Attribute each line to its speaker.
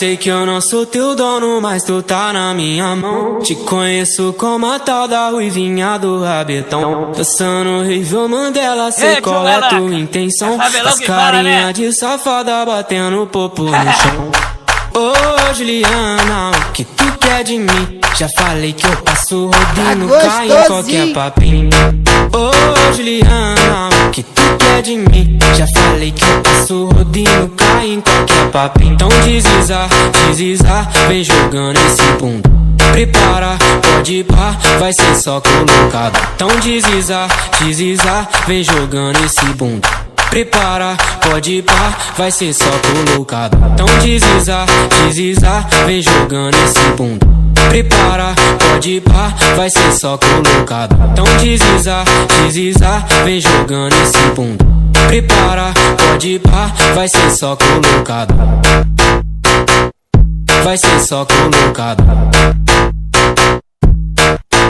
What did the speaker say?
Speaker 1: sei que eu não sou teu dono, mas tu tá na minha mão. Te conheço como a tal da ruivinha do rabetão. Dançando horrível Mandela, sei qual é tua intenção. As carinha de safada batendo popo no chão. Ô Juliana, o que tu quer de mim? Já falei que eu passo rodinho, cai em qualquer papinho. Ô Juliana, o que tu quer de mim? Já falei que eu passo rodinho, cai em qualquer papinho. Então deslizar, vem jogando esse bunda. Prepara, pode ir pá, vai ser só colocado. Então deslizar, vem jogando esse bunda. Prepara, pode ir pá, vai ser só colocado. Então deslizar, vem jogando esse bunda. Prepara, pode ir pá, vai ser só colocado. Então deslizar, vem jogando esse bunda. Prepara, pode ir pá, vai ser só colocado. Vai ser só colocado.